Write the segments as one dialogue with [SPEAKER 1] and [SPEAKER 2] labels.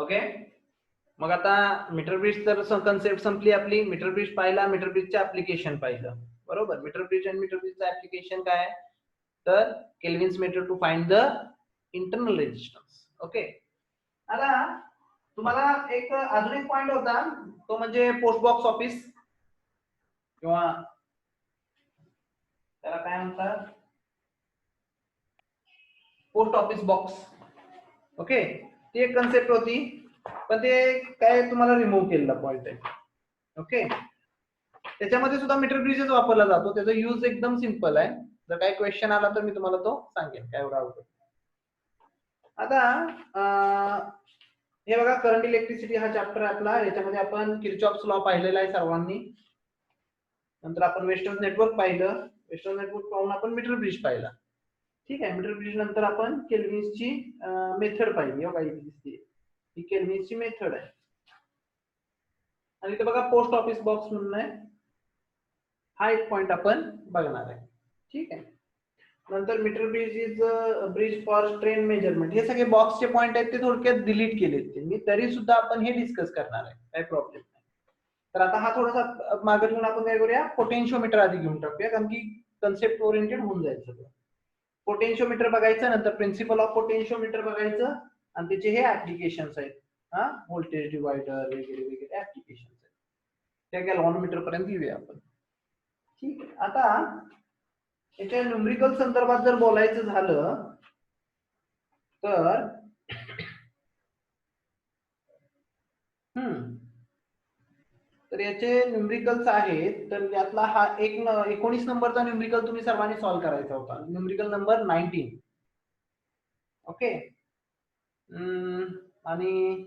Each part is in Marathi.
[SPEAKER 1] ओके, मग आता मीटर ब्रिज तर कन्सेप्ट संपली आपली. मीटर ब्रिज पाहिला, मीटर ब्रिजचं ऍप्लिकेशन पाहिलं, बरोबर. मीटर ब्रिज आणि मीटर ब्रिजचं ऍप्लिकेशन काय आहे, तर Kelvin's method to find the internal resistance. Okay, आता तुम्हाला एक अजून एक पॉइंट होता, तो म्हणजे पोस्ट बॉक्स ऑफिस किंवा त्याला काय म्हणतात, पोस्ट ऑफिस बॉक्स. ओके, ती एक कन्सेप्ट होती, पण ते काय तुम्हाला रिमूव्ह केलेला पॉइंट आहे. ओके, त्याच्यामध्ये सुद्धा मीटर ब्रिजच वापरला जातो. त्याचा यूज एकदम सिंपल आहे. जर काही क्वेश्चन आला तर मी तुम्हाला तो सांगेन, काय एवढा अवघड. आता हे बघा, करंट इलेक्ट्रिसिटी हा चॅप्टर आपला. याच्यामध्ये आपण किर्चॉफ्स लॉ पाहिलेला आहे सर्वांनी. नंतर आपण वेस्टर्न नेटवर्क पाहिलं. वेस्टर्न नेटवर्क पाहून आपण मीटर ब्रिज पाहिला. ठीक आहे, मीटर ब्रिज नंतर आपण केल्विन्सची मेथड पाहिली. हो, काही दिसते ही केल्विन्सची मेथड आहे. आणि इथे बघा पोस्ट ऑफिस बॉक्स म्हणून आहे, हा एक पॉइंट आपण बघणार आहे. ठीक आहे, नंतर metre bridge is bridge for strain measurement. हे सगळे बॉक्सचे पॉइंट आहेत, ते थोडक्यात डिलीट केलेत मी, तरी सुद्धा आपण हे डिस्कस करणार आहे, काही प्रॉब्लेम नाही. तर आता हा थोडासा मागे घेऊन आपण काय करूया, पोटेन्शिओमीटर आधी घेऊन टाकूया, कारण की कन्सेप्ट ओरिएंटेड होऊन जाईल सगळं. पोटेन्शिओमीटर बघायचं, नंतर प्रिन्सिपल ऑफ पोटेन्शिओमीटर बघायचं, आणि त्याचे हे ऍप्लिकेशन्स आहेत, हा व्होल्टेज डिवायडर वगैरे वगैरे ऍप्लिकेशन्स आहेत. त्या गॅल्व्हॅनोमीटर पर्यंत येऊया आपण. ठीक आहे, आता याच्या न्यूमरिकल संदर्भात जर बोलायचं झालं तर तर याचे न्यूमरिकल्स आहेत. तर यातला हा 19 नंबरचा न्यूमरिकल तुम्ही सर्वांनी सॉल्व्ह करायचा होता, न्यूमरिकल नंबर 19. ओके, आणि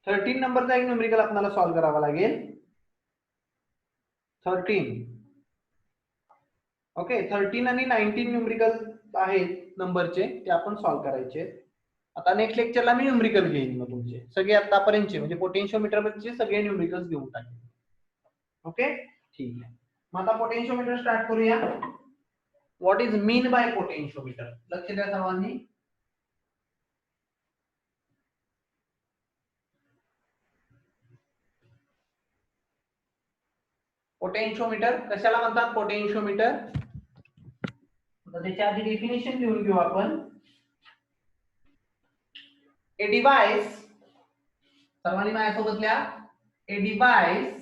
[SPEAKER 1] थर्टीन नंबरचा एक न्यूमरिकल आपल्याला सॉल्व्ह करावा लागेल. 13. ओके, 13 आणि 19 न्यूमरिकल आहेत नंबरचे, ते आपण सॉल्व्ह करायचे. आता नेक्स्ट लेक्चरला मी न्यूमरिकल घेईन, मग तुमचे सगळे आतापर्यंतचे म्हणजे पोटेन्शिओमीटरचे सगळे न्यूमरिकल्स घेऊन टाकेन. ओके, ठीक आहे. मग आता पोटेन्शिओमीटर स्टार्ट करूया. What is mean by potentiometer, लक्ष द्या सर्वांनी. पोटेन्शिओमीटर कशाला म्हणतात, पोटेन्शिओमीटर. त्याच्या आधी डेफिनेशन लिहून घेऊ आपण. ए डिव्हाइस, सर्वांनी माझ्यासोबत लिहा, ए device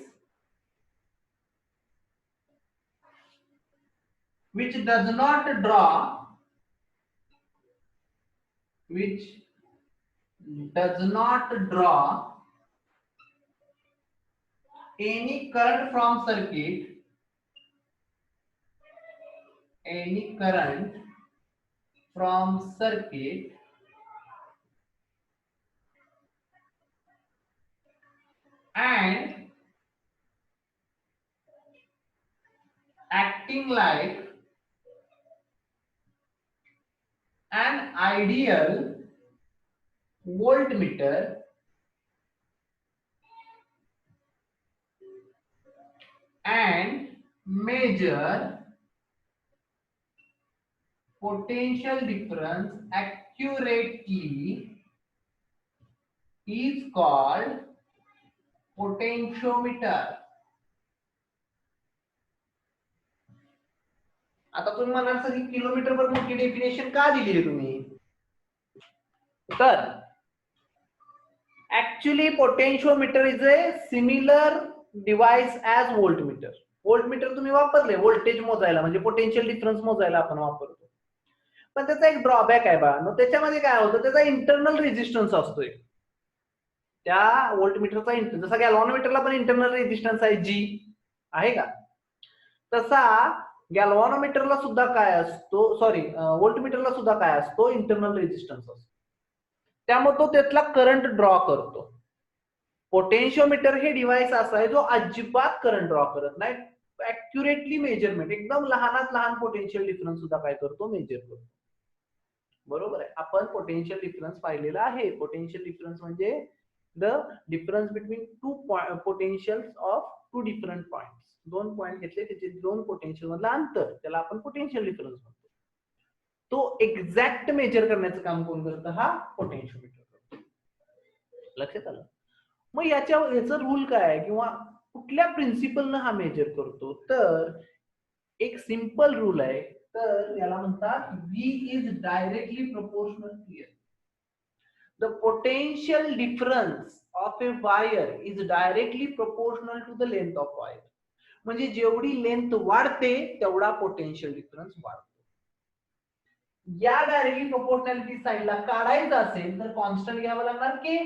[SPEAKER 1] which does not draw any current from circuit, and acting like an ideal voltmeter and measure potential difference accurately is called potentiometer. आता तुम्ही म्हणाल सर ही किलोमीटर पर मोठी डेफिनेशन का दिली आहे तुम्ही, तर actually potentiometer is a similar device as voltmeter. Voltmeter तुम्ही वापरले व्होल्टेज मोजायला, म्हणजे पोटेन्शियल डिफरन्स मोजायला आपण वापरतो. पण त्याचा एक ड्रॉबॅक आहे बा, मग त्याच्यामध्ये काय होतं, त्याचा इंटरनल रेजिस्टन्स असतोय. त्या व्होल्टमीटरचा जसा गॅल्व्हॅनोमीटरला पण इंटरनल रेजिस्टन्स आहे जी, आहे का, तसा गॅल्व्हॅनोमीटरला सुद्धा काय असतो, सॉरी व्होल्टमीटरला सुद्धा काय असतो, इंटरनल रेजिस्टन्स असतो. त्यामुळे तो त्यातला करंट ड्रॉ करतो. पोटेन्शिओमीटर हे डिव्हाइस असं आहे जो अजिबात करंट ड्रॉ करत नाही, ऍक्युरेटली मेजरमेंट, एकदम लहानात लहान पोटेन्शियल डिफरन्स सुद्धा काय करतो, मेजर करतो. बरोबर आहे, आपण पोटेन्शियल डिफरन्स पाहिलेला आहे. पोटेन्शियल डिफरन्स म्हणजे the difference between two potentials of two different points. दोन पॉइंट घेतले त्याचे दोन पोटेन्शियल मधलं अंतर, त्याला आपण पोटेन्शियल डिफरन्स म्हणतो. तो एक्झॅक्ट मेजर करण्याचं काम कोण करतं? हा पोटेन्शियोमीटर करतो. लक्षात आलं? मग याचं रूल काय आहे किंवा कुठल्या प्रिन्सिपलनं हा मेजर करतो? तर एक सिंपल रूल आहे. तर याला म्हणतात V is directly proportional here. The potential difference of a wire is directly proportional to the length of wire. म्हणजे जेवढी लेंथ वाढते तेवढा पोटेन्शियल डिफरन्स वाढतो. या डायरेक्टली प्रोपोर्शनॅलिटी साइडला काढायचं असेल तर कॉन्स्टंट घ्यावं लागणार के.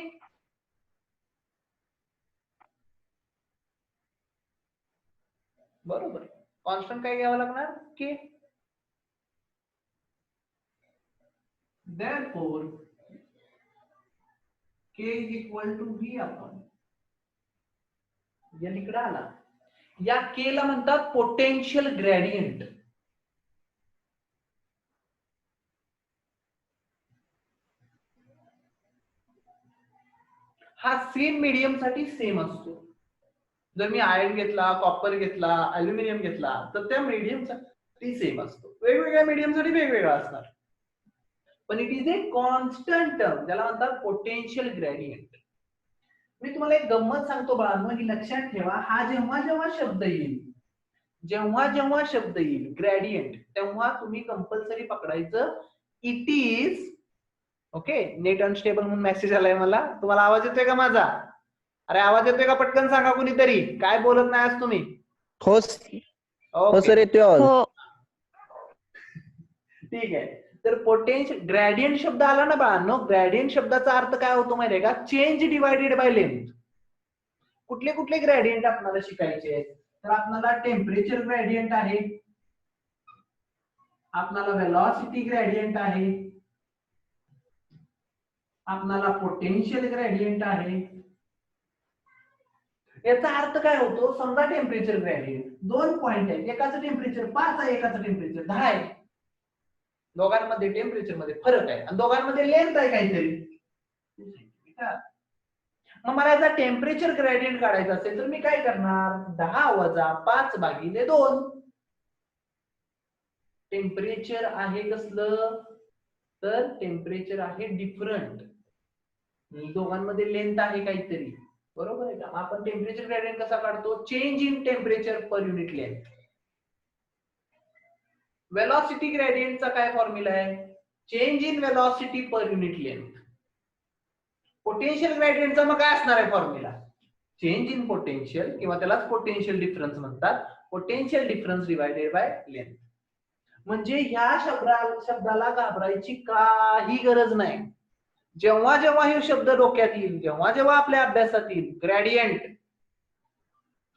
[SPEAKER 1] बरोबर, कॉन्स्टंट काय घ्यावं लागणार? के. Therefore K is equal to V upon. या इकडे आला, या के ला म्हणतात पोटेन्शियल ग्रेडियंट. हा सेम मीडियम साठी सेम असतो. जर मी आयर्न घेतला, कॉपर घेतला, अल्युमिनियम घेतला तर त्या मीडियम साठी सेम असतो. वेगवेगळ्या मीडियम साठी वेगवेगळा असणार, पण it is a constant term, ज्याला म्हणतात पोटेन्शियल ग्रेडियंट. मी तुम्हाला एक गंमत सांगतो बाळांनो, ही लक्षात ठेवा. हा जेव्हा जेव्हा शब्द येईल, जेव्हा जेव्हा शब्द येईल ग्रेडियंट, तेव्हा तुम्ही कंपल्सरी पकडायचं it is. Okay, net unstable म्हणून मेसेज आलाय मला. तुम्हाला आवाज येतोय का माझा? अरे आवाज येतोय का? पटकन सांगा कुणीतरी. काय बोलत नाही आज तुम्ही?
[SPEAKER 2] हो सर, येतोय आवाज.
[SPEAKER 1] ठीक आहे. तर पोटेन्शियल ग्रेडियंट शब्द आला ना बाळांनो, ग्रेडियंट शब्दाचा अर्थ काय होतो माहिती आहे का? Change divided by length. कुठले कुठले ग्रेडियंट आपल्याला शिकायचे आहेत? तर आपल्याला टेम्परेचर ग्रेडियंट आहे, आपल्याला वेलॉसिटी ग्रेडियंट आहे, आपल्याला पोटेन्शियल ग्रेडियंट आहे. याचा अर्थ काय होतो? समजा टेम्परेचर ग्रेडियंट, दोन पॉइंट आहेत, एकाचं टेम्परेचर 5 आहे, एकाचं टेम्परेचर 10 आहे. दोघांमध्ये टेम्परेचर मध्ये फरक आहे आणि दोघांमध्ये लेंथ आहे काहीतरी. मग मला याचा टेम्परेचर ग्रेडियंट काढायचा असेल तर मी काय करणार? 10 वजा 5 भागिले 2. टेम्परेचर आहे कसलं? तर टेम्परेचर आहे डिफरंट, दोघांमध्ये लेंथ आहे काहीतरी. बरोबर आहे का? आपण टेम्परेचर ग्रेडियंट कसा काढतो? Change in temperature per unit length. Velocity ग्रेडियंटचा काय फॉर्म्युला आहे? Change in velocity per unit length. Potential ग्रेडियंटचा मग काय असणार आहे फॉर्म्युला? चेंज इन पोटेन्शियल, किंवा त्यालाच पोटेन्शियल डिफरन्स म्हणतात. Potential difference divided by length. म्हणजे ह्या शब्दाला घाबरायची काही गरज नाही. जेव्हा जेव्हा हे शब्द डोक्यात येईल, जेव्हा जेव्हा आपल्या अभ्यासात येईल ग्रेडियंट,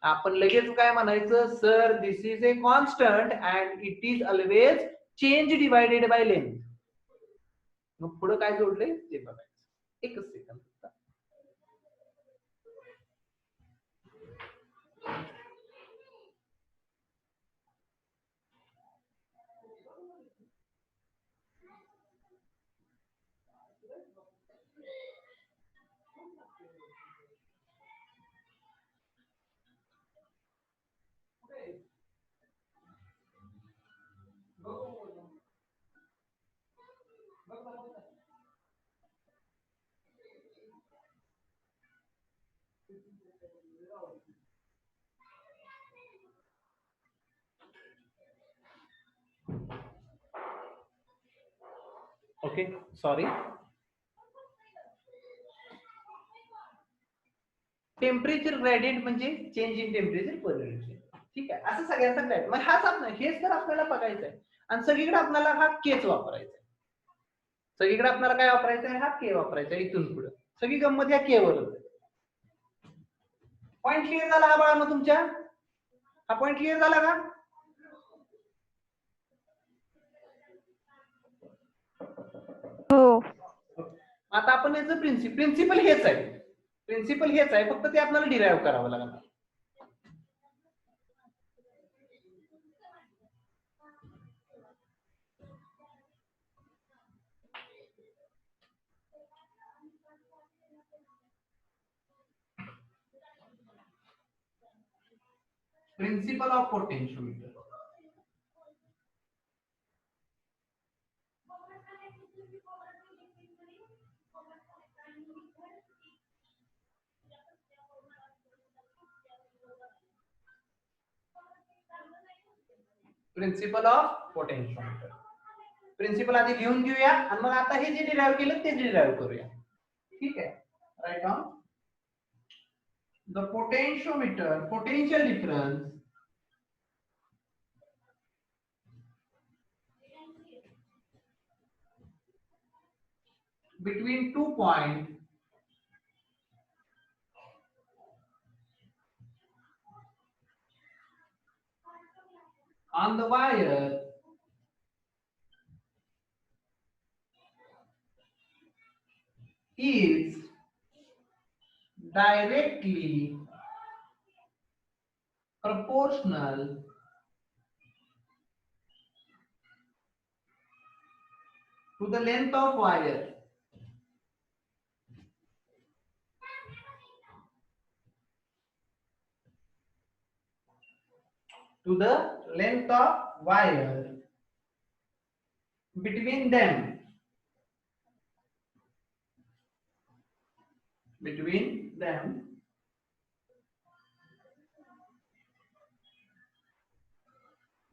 [SPEAKER 1] आपण लगेच काय म्हणायचं? Sir this is a constant and it is always change divided by length. मग पुढे काय जोडले ते बघायचं. एकच second. Okay, sorry. Temperature gradient म्हणजे change in temperature per unit. ठीक आहे, असं सगळ्यांचा ग्रेडियंट. मग हेच तर आपल्याला बघायचं आहे आणि सगळीकडे आपल्याला हा केच वापरायचा आहे. सगळीकडे आपल्याला काय वापरायचं आहे? हा के वापरायचा आहे. इथून पुढे सगळी गंमत या के वरच आहे. पॉइंट क्लिअर झाला हा बाळा? मग तुमच्या हा पॉइंट क्लिअर झाला का?
[SPEAKER 3] हो.
[SPEAKER 1] आता आपण याचं प्रिन्सिपल हेच आहे. प्रिन्सिपल हेच आहे, फक्त ते आपल्याला डिराईव्ह करावं लागणार. Principle of potentiometer. Principle of potentiometer. Principle आधी लिहून घेऊया आणि मग आता हे जे डिराइव्ह केलं ते डिराइव्ह करूया. ठीक आहे. Write down. The potentiometer, potential difference between 2 points on the wire is directly proportional to the length of wire. To the length of wire between them. Between them.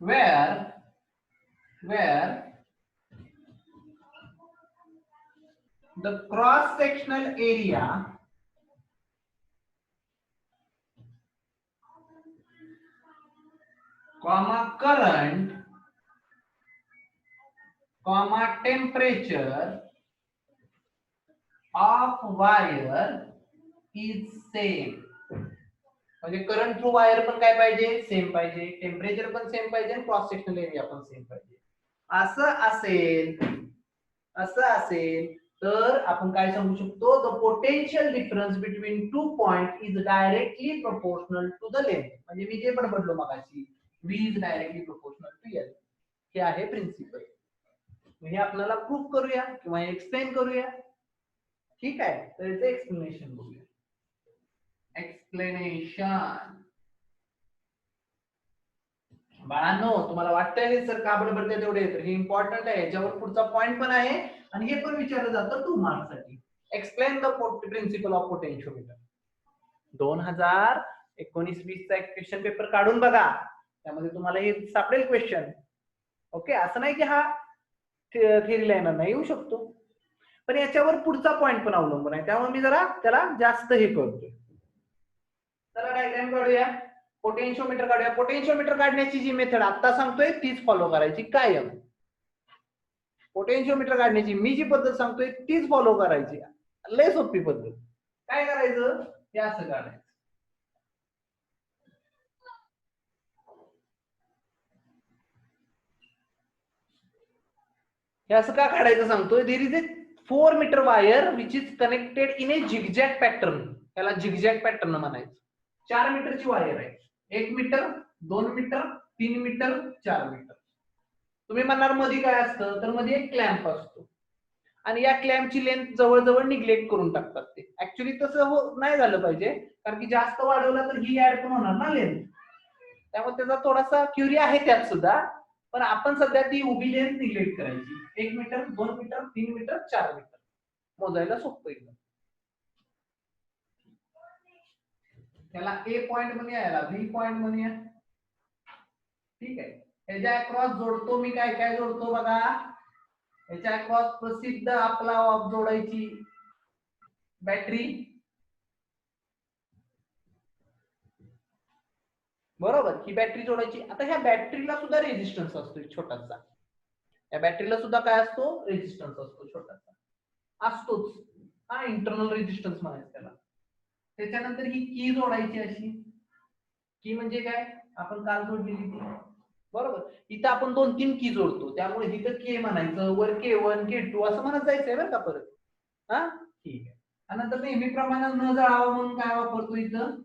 [SPEAKER 1] Where the cross-sectional area comma current comma temperature of wire is same. म्हणजे करंट थ्रू वायर पण काय पाहिजे, सेम पाहिजे, टेम्परेचर पण सेम पाहिजे आणि क्रॉस सेक्शनल एरिया पण सेम पाहिजे. असं असेल तर आपण काय सांगू शकतो, the potential difference between 2 point is directly proportional to the length. म्हणजे मी जे बडबडलो मगाशी, V is directly proportional to L. हे आहे प्रिन्सिपल. हे आपल्याला प्रूफ करूया किंवा एक्सप्लेन करूया. ठीक आहे. तर याचं एक्सप्लेनेशन बघूया. एक्सप्लेनेशन. बाळांनो, तुम्हाला वाटतंय हे सर का बडबडते तेवढे, तर हे इम्पॉर्टंट आहे. याच्यावर पुढचा पॉइंट पण आहे आणि हे पण विचारलं जातं 2 मार्क्स साठी. Explain the principle of potentiometer. 2019-20 चा एक क्वेश्चन पेपर काढून बघा, त्यामध्ये तुम्हाला हे सापडेल क्वेश्चन. ओके. असं नाही की हा थेरीला येणार नाही, येऊ शकतो, पण याच्यावर पुढचा पॉइंट पण अवलंबून आहे. त्यामुळे मी जरा त्याला जास्त हे करतोय. चला डायग्राम काढूया. पोटेन्शियोमीटर काढूया. पोटेन्शियोमीटर काढण्याची जी मेथड आता सांगतोय तीच फॉलो करायची कायम. पोटेन्शियोमीटर काढण्याची मी जी पद्धत सांगतोय तीच फॉलो करायची. लय सोपी पद्धत. काय करायचं, हे असं काढायचं. हे असं का काढायचं सांगतोय. There is a 4 metre wire which is connected in a zigzag pattern. त्याला झिगझॅग पॅटर्न म्हणायचं. 4 मीटरची वायर आहे. 1 मीटर, 2 मीटर, 3 मीटर, 4 मीटर. तुम्ही म्हणणार मध्ये काय असतं, तर मध्ये एक क्लॅम्प असतो आणि या क्लॅम्पची लेंथ जवळजवळ निग्लेक्ट करून टाकतात ते. ऍक्च्युली तसं नाही झालं पाहिजे, कारण की जास्त वाढवलं तर ही ऍड पण होणार ना लेंथ. त्यामुळे त्याचा थोडासा क्युरी आहे त्यात सुद्धा, पण आपण सध्या ती उभी लेंथ निग्लेक्ट करायची. 1 मीटर, 2 मीटर, 3 मीटर, 4 मीटर मोजायला सोपं येईल. त्याला ए पॉइंट म्हणूया, याला बी पॉइंट म्हणूया. ठीक आहे. ह्याच्या अक्रॉस जोडतो मी काय काय जोडतो बघा. ह्याच्या अक्रॉस प्रसिद्ध आपला ऑफ जोडायची बॅटरी. बरोबर, ही बॅटरी जोडायची. आता ह्या बॅटरीला सुद्धा रेजिस्टन्स असतो छोटासा. या बॅटरीला सुद्धा काय असतो, रेजिस्टन्स असतो छोटासा, असतोच. हा इंटरनल रेजिस्टन्स म्हणायचं त्याला. त्याच्यानंतर ही की जोडायची अशी. की म्हणजे काय, आपण काल जोडलेली ती. बरोबर. इथं आपण 2-3 की जोडतो, त्यामुळे इथं के म्हणायचं, वर K1 K2 असं म्हणत जायचंय बरं का परत. हा ठीक आहे. आणि नंतर नेहमीप्रमाणे न जळावं म्हणून काय वापरतो, इथं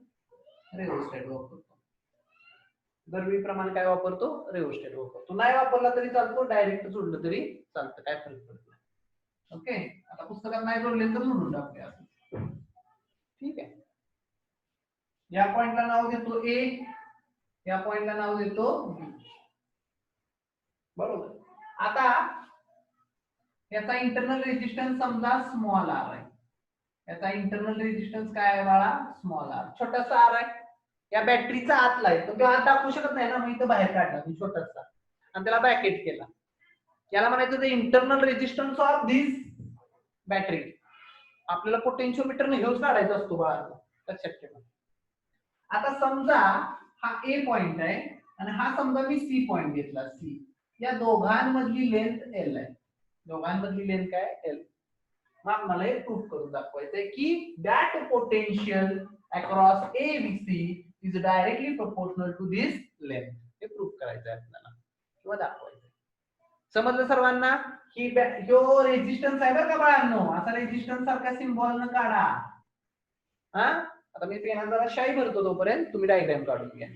[SPEAKER 1] रेओस्टॅट वापरतो. दरवेळीप्रमाणे काय वापरतो, रेओस्टॅट वापरतो. नाही वापरला तरी चालतो, डायरेक्ट जोडलं तरी चालतं, काय फरक पडत नाही. ओके. आता पुस्तकात नाही जोडले तर जोडून टाकूया. ठीक आहे. या पॉइंटला नाव देतो ए, या पॉइंटला नाव देतो B. बरोबर. आता याचा इंटरनल रेजिस्टन्स समजा स्मॉल आर आहे. याचा इंटरनल रेजिस्टन्स काय आहे बाळा? Small R. छोटासा आर आहे. या बॅटरीचा आतला आहे, पण तो आत दाखवू शकत नाही ना, मी इथं बाहेर काढला मी छोटासा आणि त्याला ब्रॅकेट केला. याला म्हणायचं ते internal resistance of this battery. आपल्याला पोटेन्शिओमीटरने हेच काढायचा असतो बाळा, लक्षात ठेवा. आता समजा हा ए पॉइंट आहे आणि हा समजा मी सी पॉइंट घेतला. सी या दोघांमधली लेंथ एल आहे. दोघांमधली लेंथ काय? एल. मग मला हे प्रूफ करून दाखवायचंय की that potential across A B C is directly proportional to this length. हे प्रूफ करायचं आहे आपल्याला किंवा दाखवायचं. समजलं सर्वांना? ही जो रेजिस्टन्स आहे बरं का बाळांनो, असा रेजिस्टन्स सारखा सिम्बॉल न काढा. हा, आता मी पेनात जरा शाई भरतो, तोपर्यंत तुम्ही डायग्राम काढून घ्या.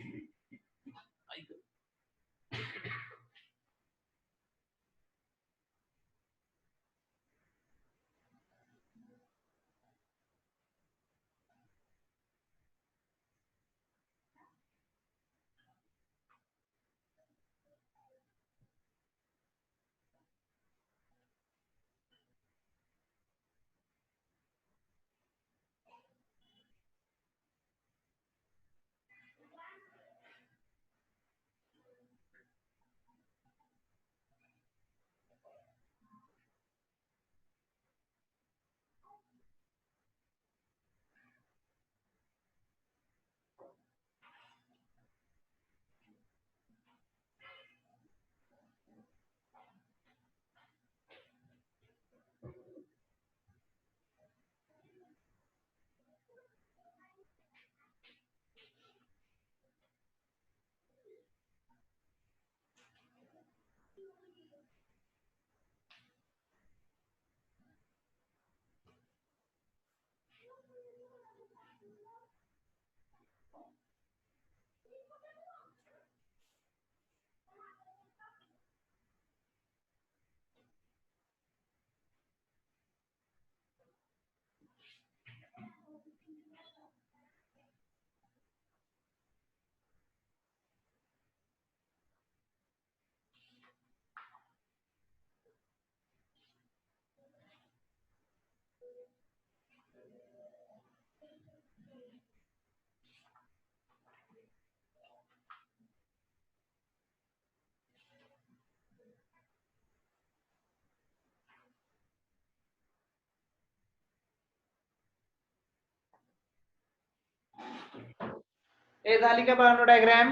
[SPEAKER 1] हे झाली का बाळांनो डायग्राम?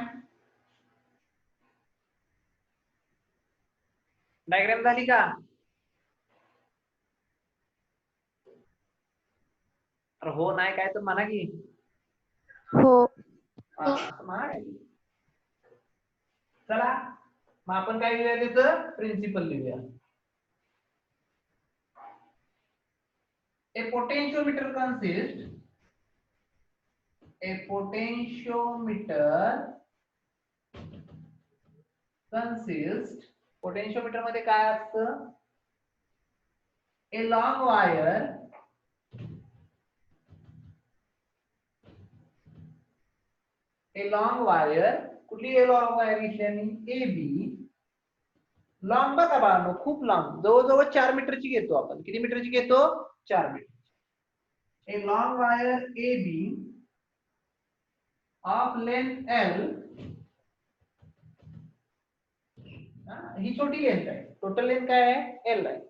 [SPEAKER 1] डायग्राम झाली का? अरे हो नाही काय तर म्हणा की.
[SPEAKER 3] हो.
[SPEAKER 1] चला मग आपण काय लिहूया तिथं? प्रिन्सिपल लिहूया. A potentiometer consists potentiometer मध्ये काय असतं? A long wire कुठली लॉंग वायर घेतली आम्ही? A B. लॉंग बघा बाळांनो, खूप लॉंग, जवळजवळ 4 मीटरची घेतो आपण. किती मीटरची घेतो? 4 metre. A long wire AB of length L. ही छोटी लेंथ आहे. टोटल लेंथ काय आहे? L आहे.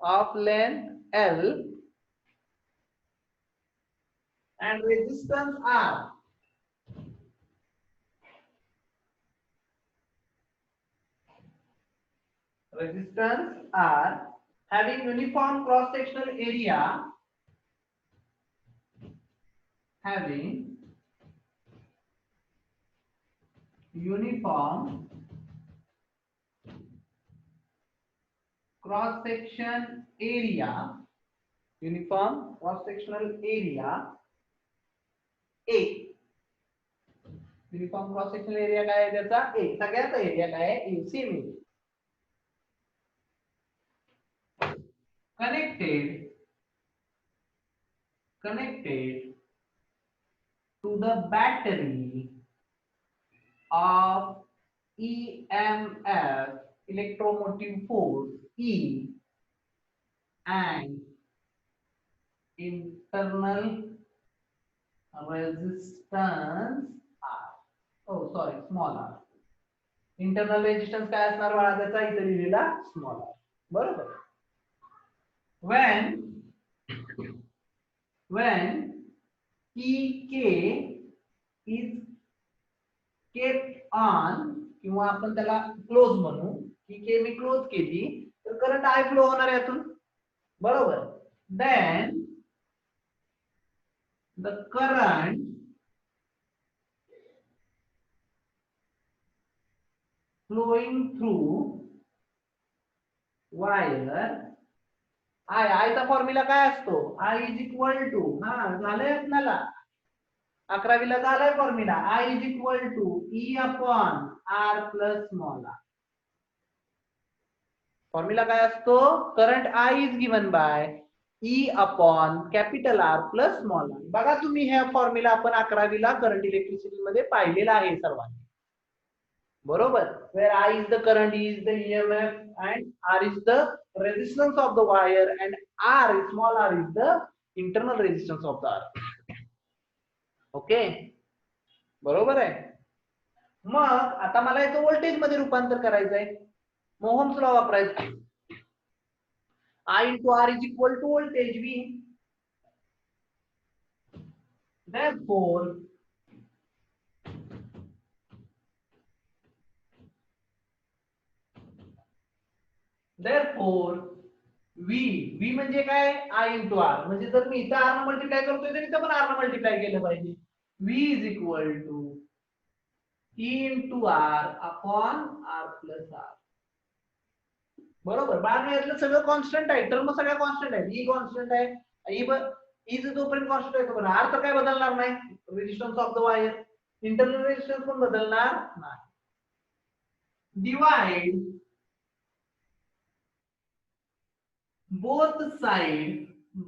[SPEAKER 1] Of length L and resistance R. Resistance R having uniform cross-sectional area. Having uniform cross-section area. Uniform cross-sectional area A. Uniform cross sectional area काय आहे त्याचा? A. सगळ्याचा एरिया काय आहे? A. Same area. Connected to the battery of EMF, electromotive force E, and internal resistance R. Oh sorry, small r. Internal resistance काय असणार बाळा त्याचा, इथे लिहिलेला स्मॉल r. बरोबर. when EK is kept on, किंवा आपण त्याला क्लोज म्हणू, EK मी क्लोज केली तर करंट I फ्लो होणार आहे यातून. बरोबर. then the current flowing through wire I चा फॉर्म्युला काय असतो, I इज इक्वल टू, हा झालंय आपल्याला 11वीला झालाय formula, I is equal to E upon R plus small r. Formula काय असतो, current I is given by E upon capital R plus small r. बघा तुम्ही हे फॉर्म्युला आपण 11वीला करंट इलेक्ट्रिसिटी मध्ये पाहिलेला आहे सर्वांनी. बरोबर. where I is the current, E is the EMF, and R is the resistance of the wire, and small r is the internal resistance of the R. Okay, बरोबर आहे. मग आता मला याचं व्होल्टेज मध्ये रूपांतर करायचंय, मोहम्स लॉ वापरायचा. I into R is equal to voltage V. Therefore V म्हणजे काय, I into R. म्हणजे जर मी इथं R न मल्टिप्लाय करतोय तर इथं पण R न मल्टिप्लाय केलं पाहिजे. V is equal to E into R upon R plus R. बरोबर. बाहेर यातलं सगळं कॉन्स्टंट आहे, टर्म सगळ्या कॉन्स्टंट आहेत. E कॉन्स्टंट आहे, E जोपर्यंत कॉन्स्टंट आहे तोपर्यंत R तर काय बदलणार नाही, resistance of the wire, internal resistance पण बदलणार नाही. Divide both side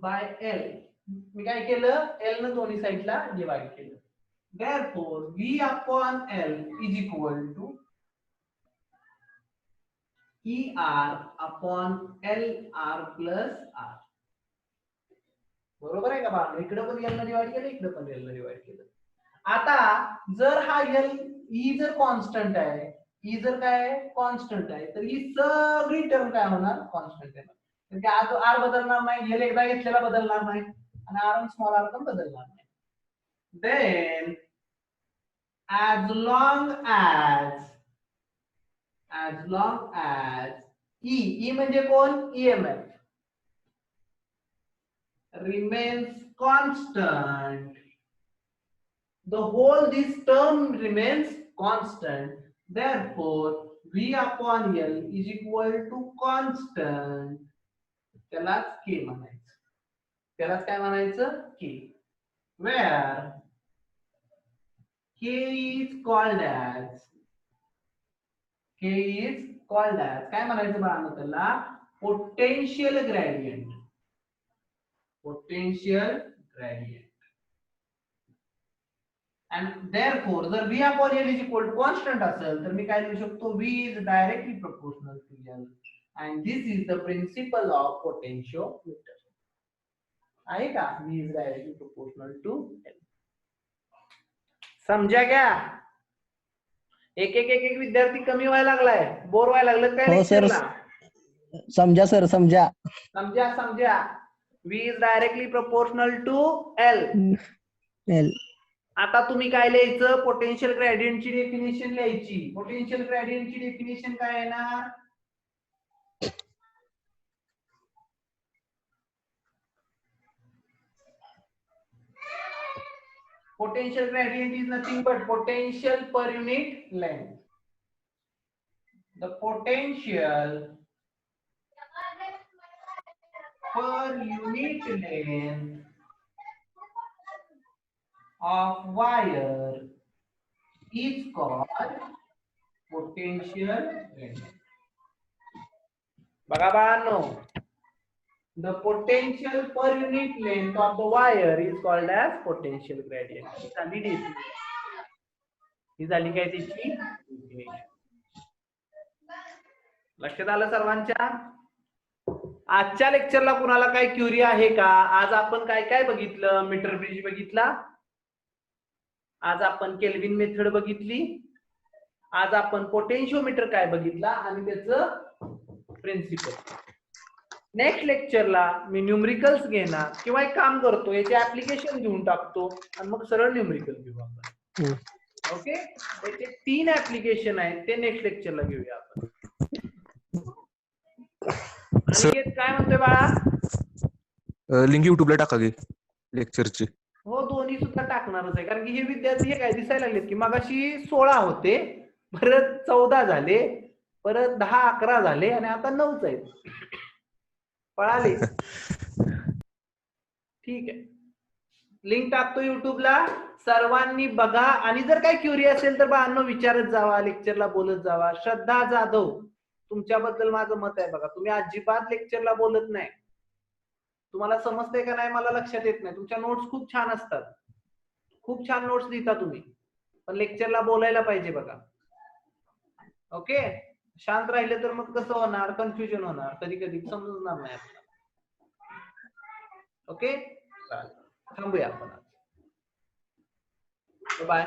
[SPEAKER 1] by L. मी काय केलं, L न दोन्ही साइडला डिवाइड केलं. Therefore V upon L is equal to ER upon LR plus R. बरोबर आहे का बाळा, इकडे पण L न डिवाइड केलं, इकडे पण L न डिवाइड केलं. आता जर हा L E जर कॉन्स्टंट आहे, E जर काय कॉन्स्टंट आहे, तर ही सगळी टर्म काय होणार, कॉन्स्टंट आहे. म्हणजे आज R बदलणार नाही, L एकदा घेतलेला बदलणार नाही, आणि R आणि स्मॉल r पण बदलणार नाही. Then as long as E म्हणजे कोण, EMF remains constant, the whole this term remains constant. Therefore V upon L is equal to constant. त्यालाच K म्हणायचं, त्यालाच काय म्हणायचं, K. Where K is called as काय म्हणायचं बाळांनो त्याला, पोटेन्शियल ग्रेडियंट. and therefore जर V upon L is equal to constant असेल तर मी काय लिहू शकतो, V is directly proportional to L, and this is the principle of potentiometer. आहे का, V is directly proportional to L. समजा क्या, एक विद्यार्थी कमी व्हायला लागलाय, बोर व्हायला लागलं काय,
[SPEAKER 2] हो सर, समजा सर, समजा.
[SPEAKER 1] V is directly proportional to L. आता तुम्ही काय लिहायचं, पोटेन्शियल ग्रेडियंटची डेफिनेशन लिहायची. पोटेन्शियल ग्रेडियंटची डेफिनेशन काय आहे ना, potential gradient is nothing but potential per unit length. The potential per unit length of wire is called potential gradient. बघा बाळांनो, the potential per unit length of the wire is called as potential gradient. ही झाली काय त्याची definition. लक्षात आलं सर्वांच्या? आजच्या लेक्चरला कुणाला काय क्युरी आहे का? आज आपण काय काय बघितलं? मीटर ब्रिज बघितला, आज आपण केल्विन मेथड बघितली, आज आपण पोटेन्शिओमीटर काय बघितला आणि त्याचं प्रिन्सिपल. नेक्स्ट लेक्चरला मी न्यूमरिकल्स घेणार किंवा एक काम करतो, याचे ऍप्लिकेशन घेऊन टाकतो आणि मग सरळ न्यूमरिकल घेऊ आपण. ओके, याचे 3 ऍप्लिकेशन आहेत, ते नेक्स्ट लेक्चरला घेऊया आपण. अनिकेत काय म्हणतोय बाळा?
[SPEAKER 4] लिंक युट्यूबला टाका गे लेक्चरची.
[SPEAKER 1] हो, दोन्ही सुद्धा टाकणारच आहे, कारण की हे विद्यार्थी हे काय दिसायला लागलेत की मगाशी 16 होते, परत 14 झाले, परत 10 11 झाले आणि आता 9च आहेत. पळाले. ठीक आहे, लिंक टाकतो युट्यूबला, सर्वांनी बघा. आणि जर काही क्युरी असेल तर बाळांनो विचारत जावा, लेक्चरला बोलत जावा. श्रद्धा जाधव, तुमच्याबद्दल माझं मत आहे बघा, तुम्ही अजिबात लेक्चरला बोलत नाही. तुम्हाला समजतंय का नाही मला लक्षात येत नाही. तुमच्या नोट्स खूप छान असतात, खूप छान नोट्स लिहिता तुम्ही, पण लेक्चरला बोलायला पाहिजे बघा. ओके, शांत राहिले तर मग कसं होणार? कन्फ्युजन होणार, कधी कधी समजणार नाही आपल्याला. ओके, थांबूया आपण. बाय.